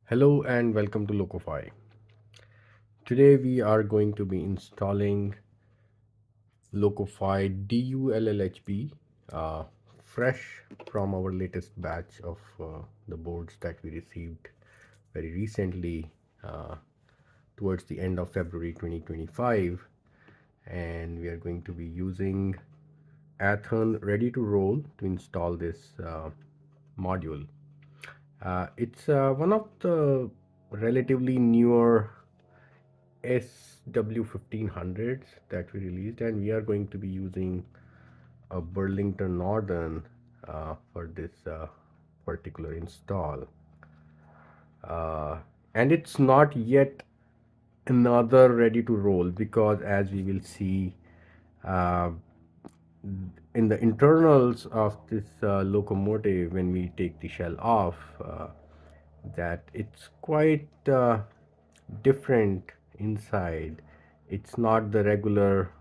Hello and welcome to LocoFi. Today we are going to be installing LocoFi DULLHB, uh, fresh from our latest batch of the boards that we received very recently, uh, towards the end of February 2025. And we are going to be using Athearn Ready to Roll to install this module. It's one of the relatively newer SW1500s that we released, and we are going to be using a Burlington Northern for this particular install. Uh, and it's not yet another ready to roll because, as we will see, uh, in the internals of this locomotive, when we take the shell off, that it's quite different inside. It's not the regular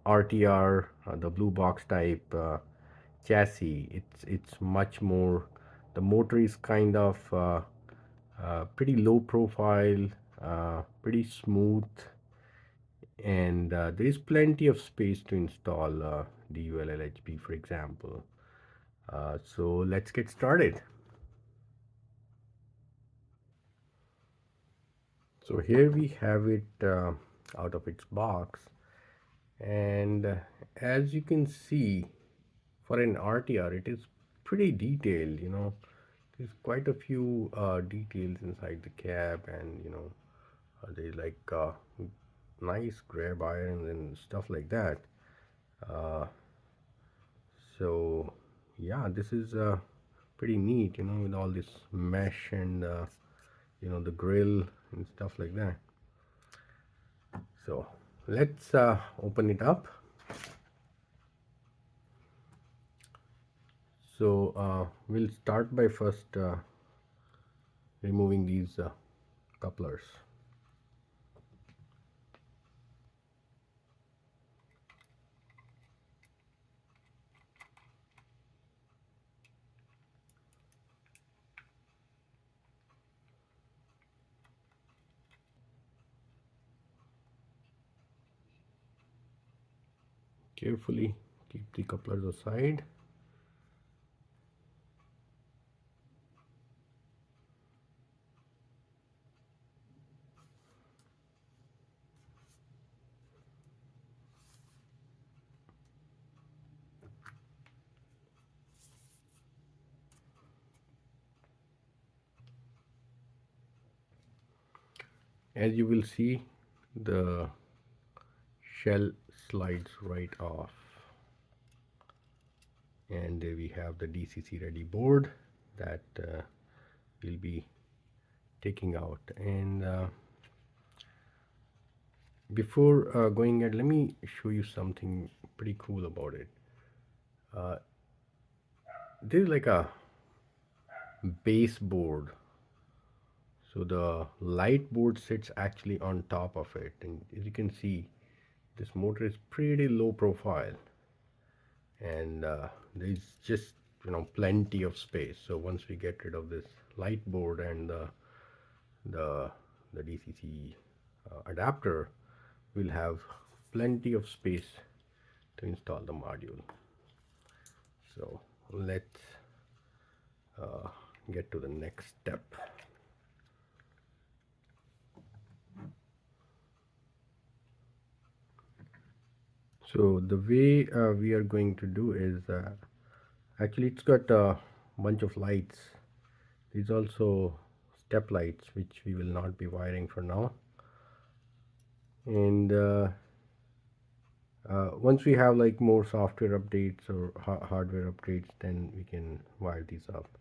RTR, the blue box type chassis. It's much more. The motor is kind of pretty low profile, pretty smooth, and there is plenty of space to install DULLHB, for example. So let's get started. So here we have it out of its box, and as you can see, for an RTR, it is pretty detailed. There's quite a few details inside the cab, and there's like nice grab irons and stuff like that. Uh, so yeah, this is pretty neat, with all this mesh and the grill and stuff like that. So let's open it up. So we'll start by first removing these couplers. Carefully keep the couplers aside. As you will see, the shell slides right off, and there we have the DCC ready board that we'll be taking out. And before going ahead, let me show you something pretty cool about it. uh, there's like a baseboard, so the light board sits actually on top of it, and as you can see, this motor is pretty low profile, and there's just plenty of space. So once we get rid of this light board and the the DCC adapter, we'll have plenty of space to install the module. So let's get to the next step. So the way we are going to do is, actually it's got a bunch of lights. These also step lights, which we will not be wiring for now. And once we have like more software updates or hardware updates, then we can wire these up.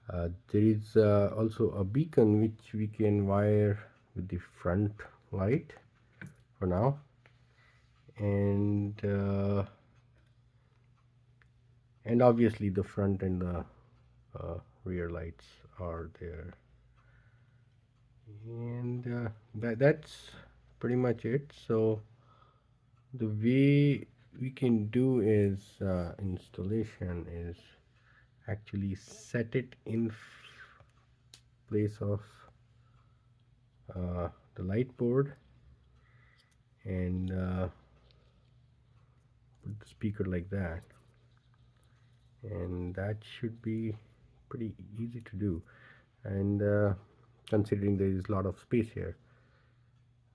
There is also a beacon which we can wire with the front light for now, and obviously the front and the rear lights are there, and that's pretty much it. So the way we can do is installation is actually set it in place of the light board and put the speaker like that, and that should be pretty easy to do. And considering there is a lot of space here,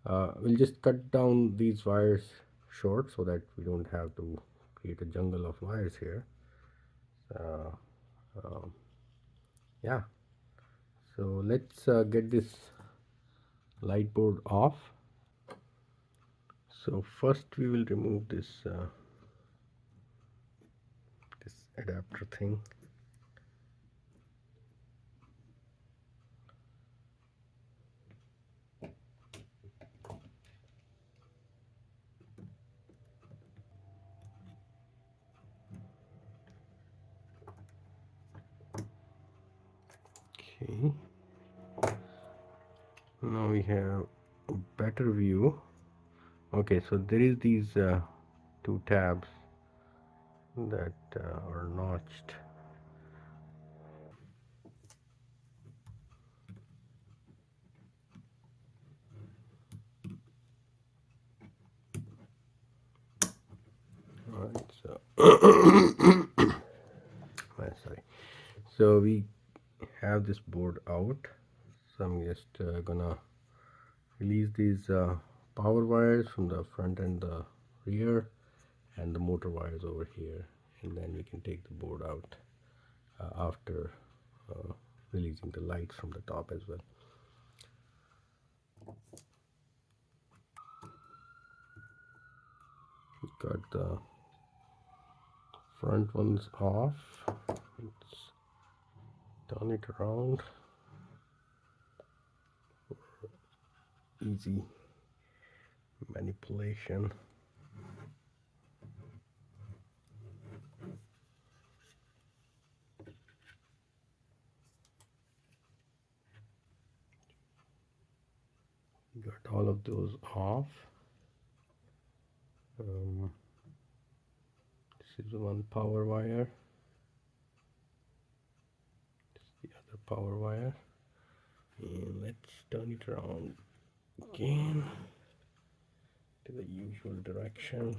we'll just cut down these wires short so that we don't have to create a jungle of wires here. So yeah, so let's get this light board off. So first we will remove this adapter thing. Okay, now we have a better view. Okay, so there is these two tabs that are notched. Alright, so sorry. So we have this board out. So I'm just gonna release these power wires from the front and the rear, and the motor wires over here, and then we can take the board out after releasing the lights from the top as well. Got the front ones off. Let's turn it around. Easy manipulation. Got all of those off. This is one power wire. This is the other power wire. And let's turn it around again to the usual direction,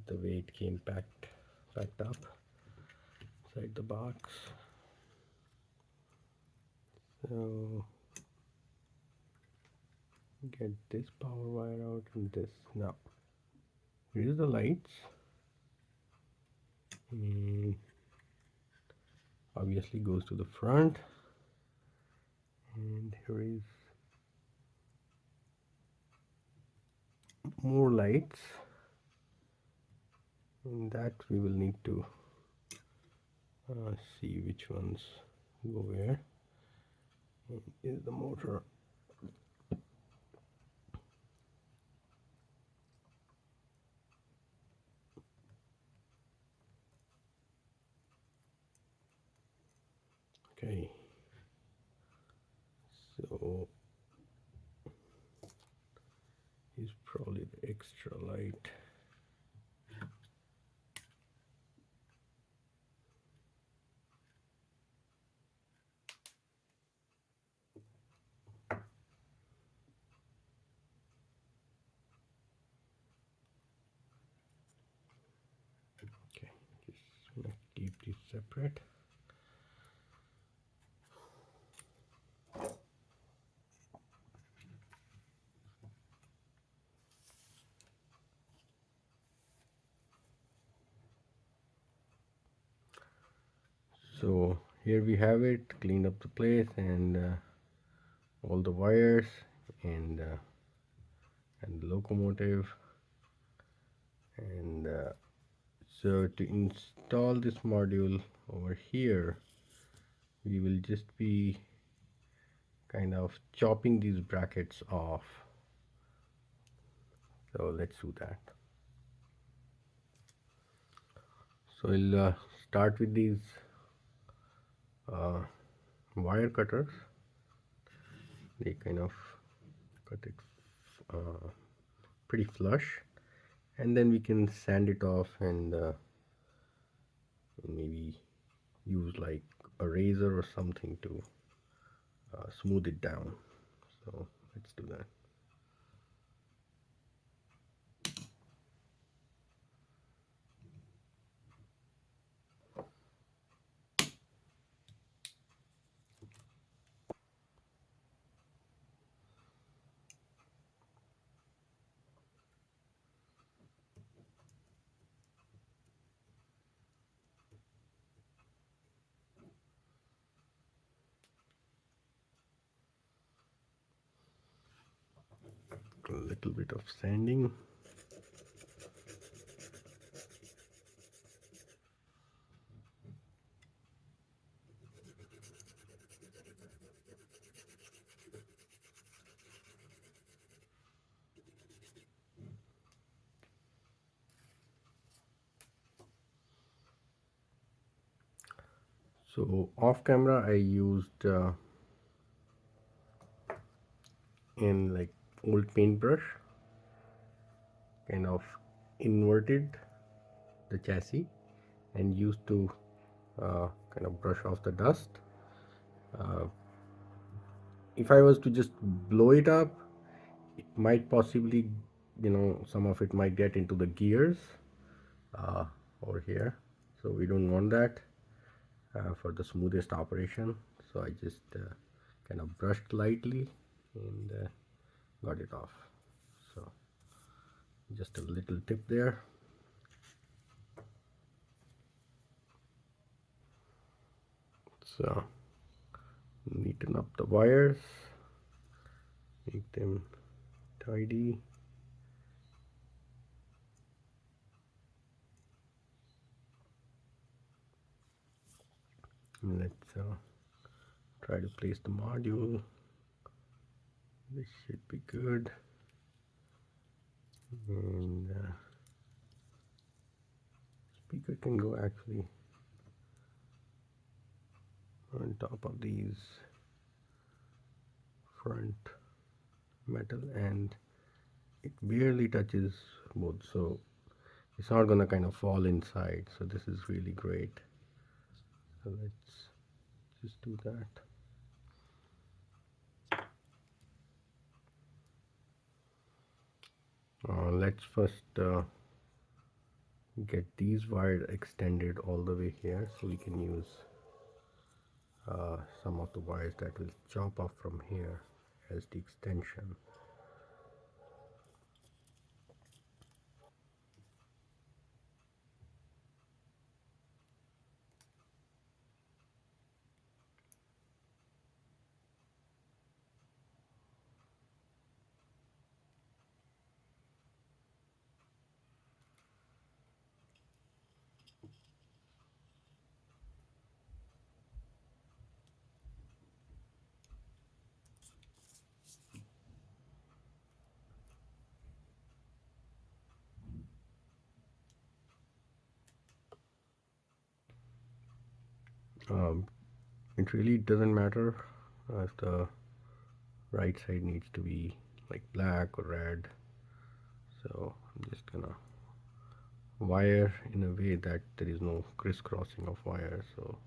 the way it came packed up inside the box. So get this power wire out and this. Now here's the lights, and obviously goes to the front, and here is more lights, and that we will need to see which ones go where. And is the motor. Okay, so is probably the extra light. Okay, just gonna keep these separate. So here we have it, cleaned up the place, and all the wires and the locomotive. And so to install this module over here, we will just be kind of chopping these brackets off. So let's do that. So we'll start with these wire cutters. They kind of cut it pretty flush, and then we can sand it off and maybe use like a razor or something to smooth it down. So let's do that. A little bit of sanding. So off camera, I used in like old paintbrush, kind of inverted the chassis and used to kind of brush off the dust. If I was to just blow it up, it might possibly, some of it might get into the gears over here. So we don't want that for the smoothest operation. So I just kind of brushed lightly and got it off. So just a little tip there. So neaten up the wires, make them tidy. And let's try to place the module. This should be good. And speaker can go actually on top of these front metal, and it barely touches both, so it's not gonna kind of fall inside. So this is really great. So let's just do that. Let's first get these wires extended all the way here, so we can use some of the wires that will chop off from here as the extension. It really doesn't matter if the right side needs to be like black or red. So I'm just gonna wire in a way that there is no crisscrossing of wires, so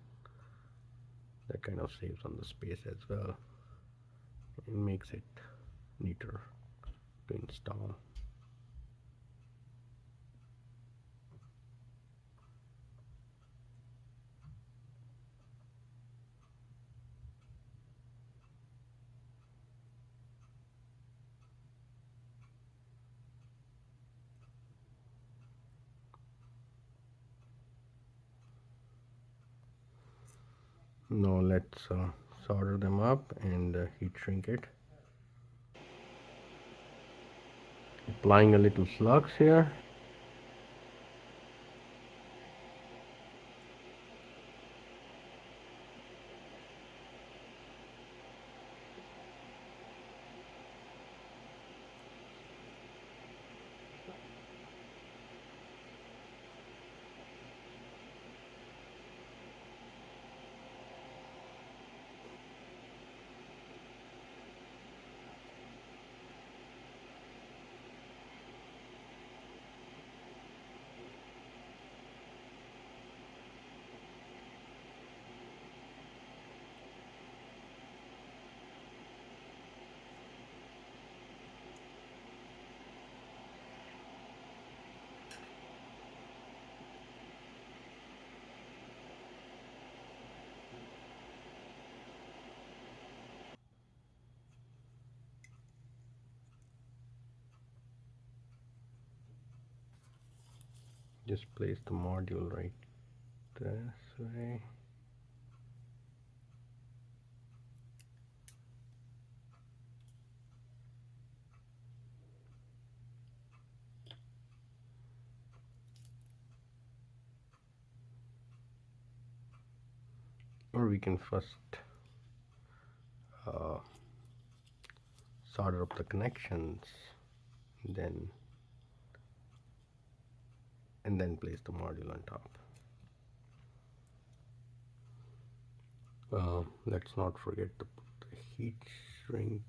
that kind of saves on the space as well and makes it neater to install. Now let's solder them up and heat shrink it. Applying a little flux here. Just place the module right this way. Or we can first uh, solder up the connections, then and then place the module on top. Let's not forget to put the heat shrink.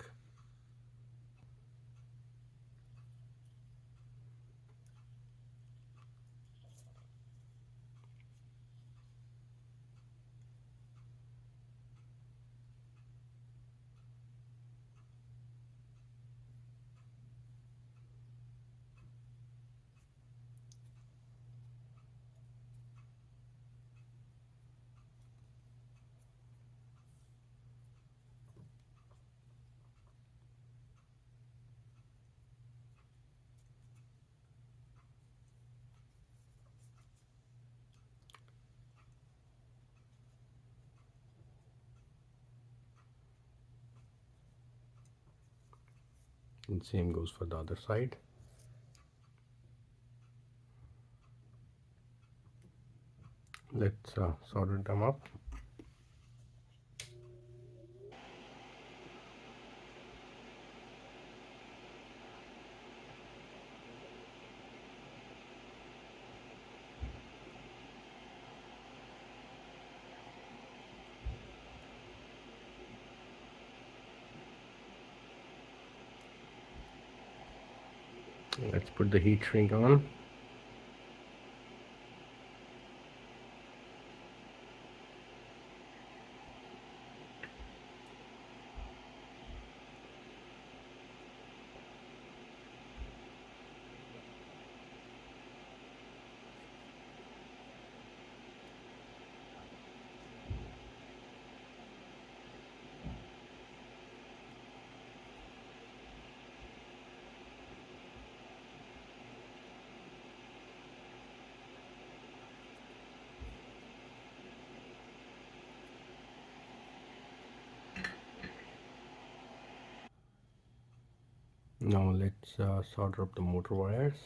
And same goes for the other side. Let's solder them up. Let's put the heat shrink on. Now let's solder up the motor wires.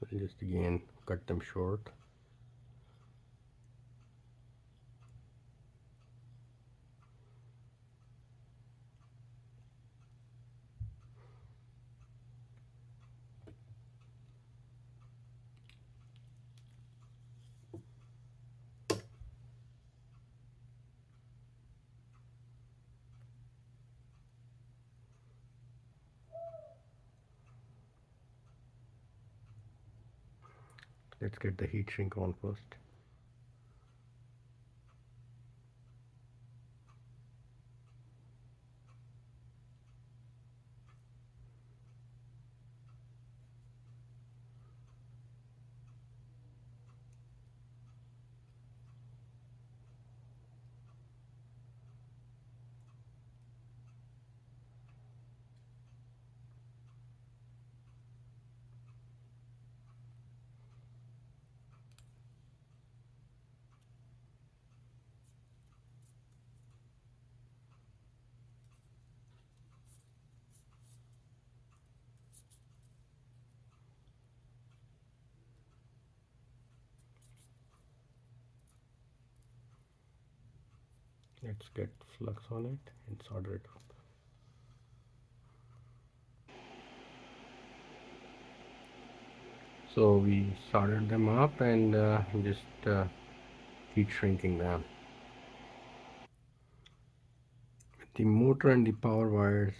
We'll just again cut them short. Let's get the heat shrink on first. Let's get flux on it and solder it up. So we soldered them up and just heat shrinking them. With the motor and the power wires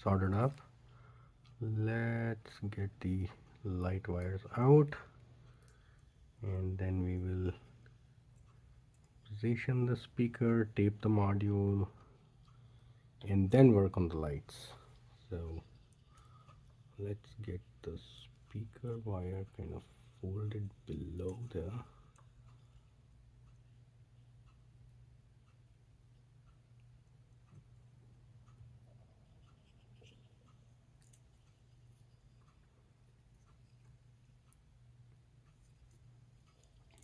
soldered up, let's get the light wires out, and then we will position the speaker, tape the module, and then work on the lights. So let's get the speaker wire kind of folded below there.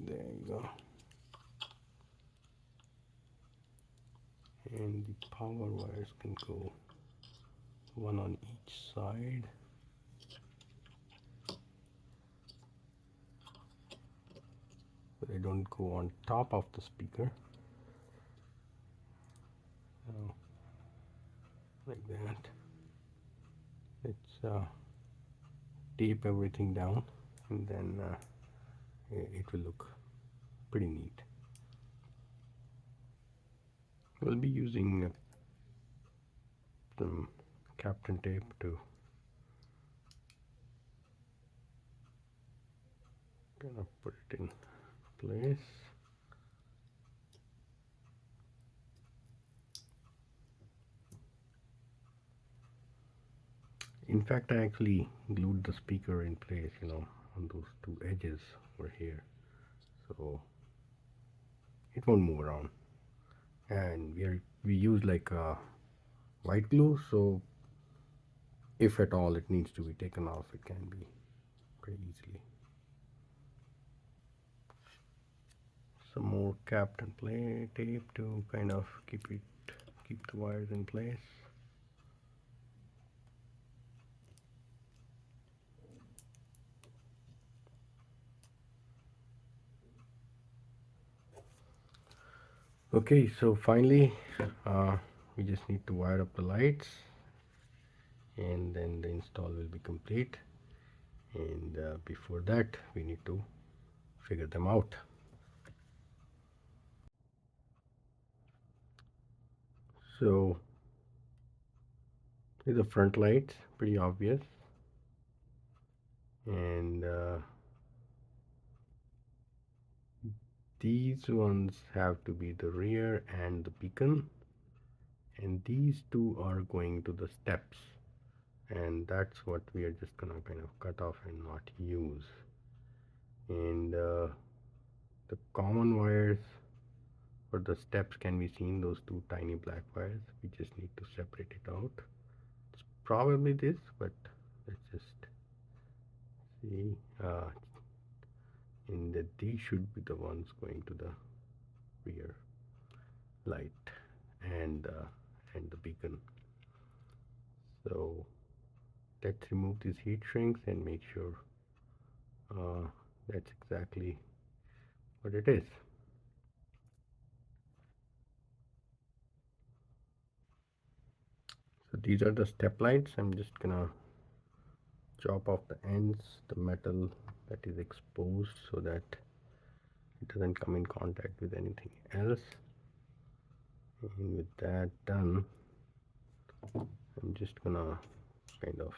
There you go. And the power wires can go one on each side. So they don't go on top of the speaker. So, like that. Let's tape everything down, and then it will look pretty neat. We'll be using some Captain tape to kind of put it in place. In fact, I actually glued the speaker in place, on those two edges over here, so it won't move around. And we use like a white glue, so if at all it needs to be taken off, it can be pretty easily. Some more Captain tape to kind of keep the wires in place. Okay, so finally we just need to wire up the lights, and then the install will be complete. And before that, we need to figure them out. So these are front lights, pretty obvious, and these ones have to be the rear and the beacon, and these two are going to the steps, and that's what we are just gonna kind of cut off and not use. And the common wires for the steps can be seen, those two tiny black wires. We just need to separate it out. It's probably this, but let's just see. And that these should be the ones going to the rear light and the beacon. So let's remove these heat shrinks and make sure that's exactly what it is. So these are the step lights. I'm just gonna chop off the ends, the metal that is exposed, so that it doesn't come in contact with anything else. And with that done, I'm just gonna kind of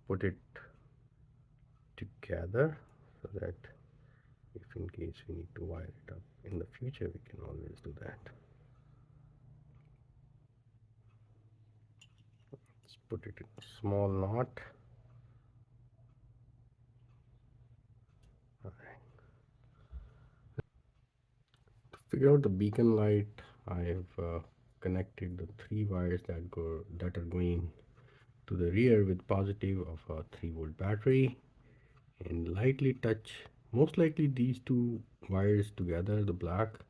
put it together, so that if in case we need to wire it up in the future, we can always do that. Let's put it in a small knot. To figure out the beacon light, I have connected the 3 wires that are going to the rear with positive of a 3-volt battery, and lightly touch. Most likely these 2 wires together, the black,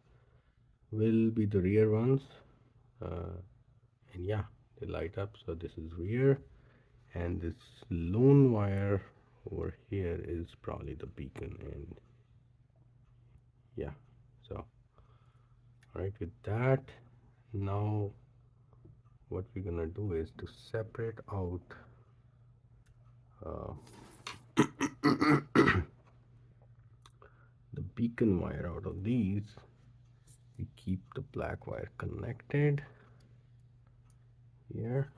will be the rear ones, and yeah, they light up. So this is rear, and this lone wire over here is probably the beacon. And yeah, so all right, with that, now what we're gonna do is to separate out the beacon wire out of these. We keep the black wire connected here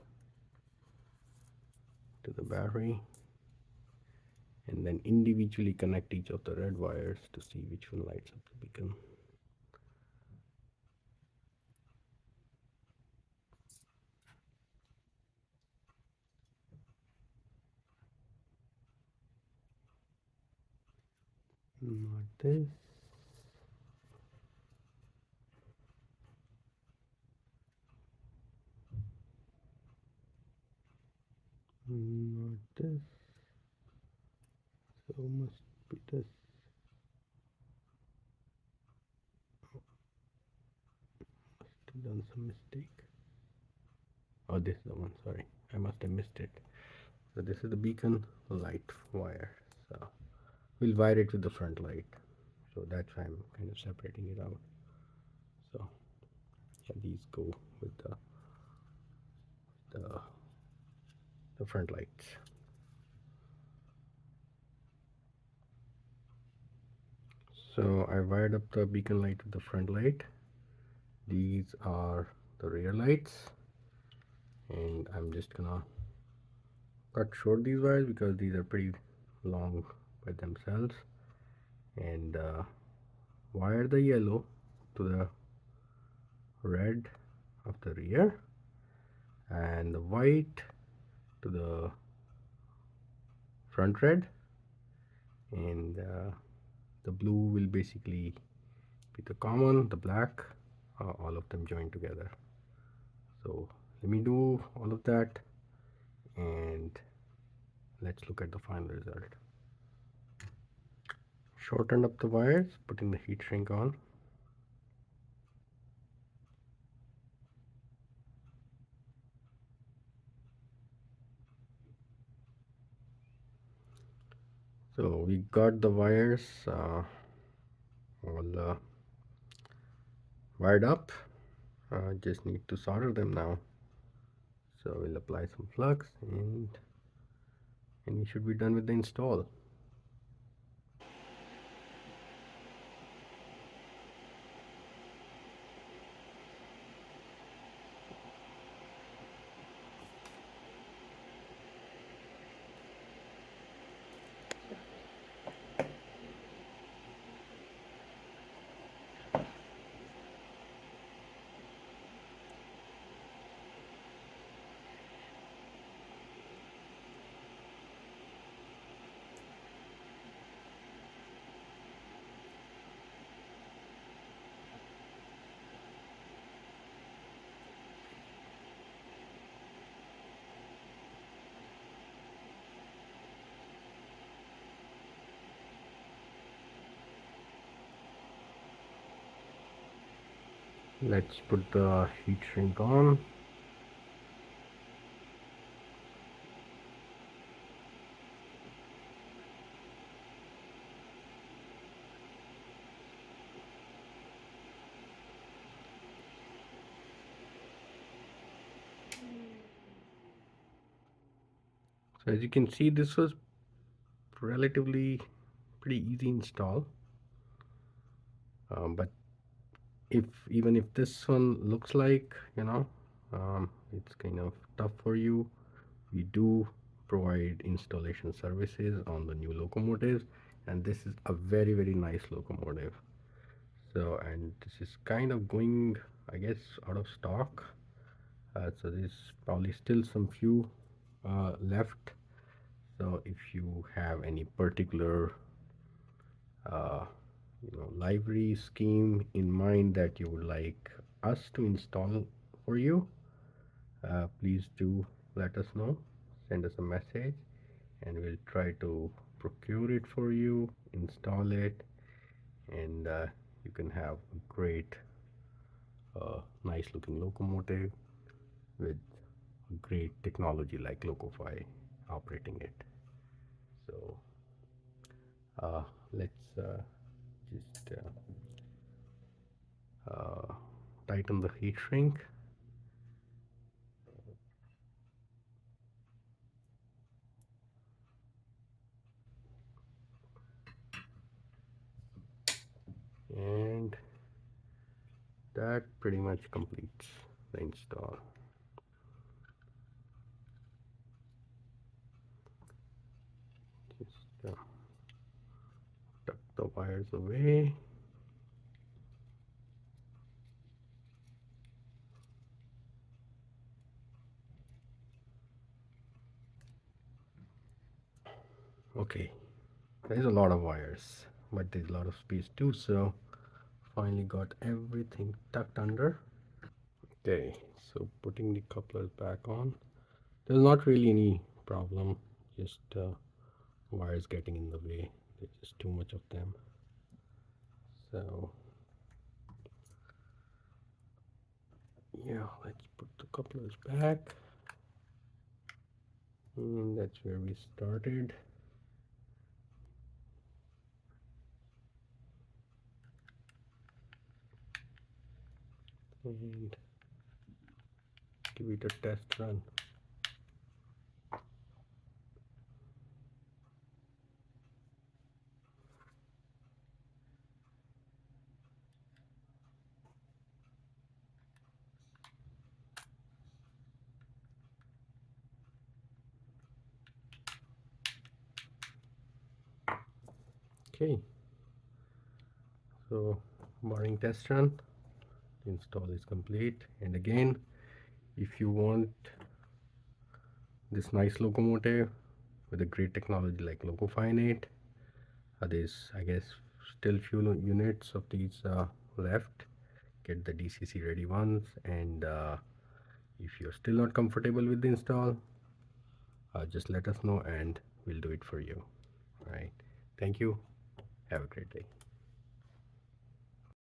to the battery, and then individually connect each of the red wires to see which one lights up the beacon. Not this. Not this. So this is the one, sorry, I must have missed it. So this is the beacon light wire. So we'll wire it with the front light. So that's why I'm kind of separating it out. So yeah, these go with the, the front lights. So I wired up the beacon light with the front light. These are the rear lights, and I'm just gonna cut short these wires because these are pretty long by themselves, and wire the yellow to the red of the rear and the white to the front red, and the blue will basically be the common, the black, all of them joined together. So let me do all of that and let's look at the final result. Shortened up the wires, putting the heat shrink on. So we got the wires all wired up. Just need to solder them now. So we'll apply some flux and we should be done with the install. Let's put the heat shrink on. So as you can see, this was relatively pretty easy install, but if even if this one looks like it's kind of tough for you, we do provide installation services on the new locomotives, and this is a very nice locomotive. So, and this is kind of going, I guess, out of stock. So there's probably still some few left. So if you have any particular uh, library scheme in mind that you would like us to install for you, please do let us know. Send us a message and we'll try to procure it for you, install it, and you can have a great nice looking locomotive with great technology like LocoFi operating it. So uh, let's just tighten the heat shrink. And that pretty much completes the install. Just tuck the wires away. Okay, there's a lot of wires, but there's a lot of space too, so finally got everything tucked under. Okay, so putting the couplers back on. There's not really any problem, just wires getting in the way. There's just too much of them. So yeah, let's put the couplers back. And that's where we started. And give it a test run. Okay, so barring test run, the install is complete. And again, if you want this nice locomotive with a great technology like LocoFi in it, there's, I guess, still few units of these left. Get the DCC ready ones, and if you're still not comfortable with the install, just let us know and we'll do it for you. All right, thank you, have a great day.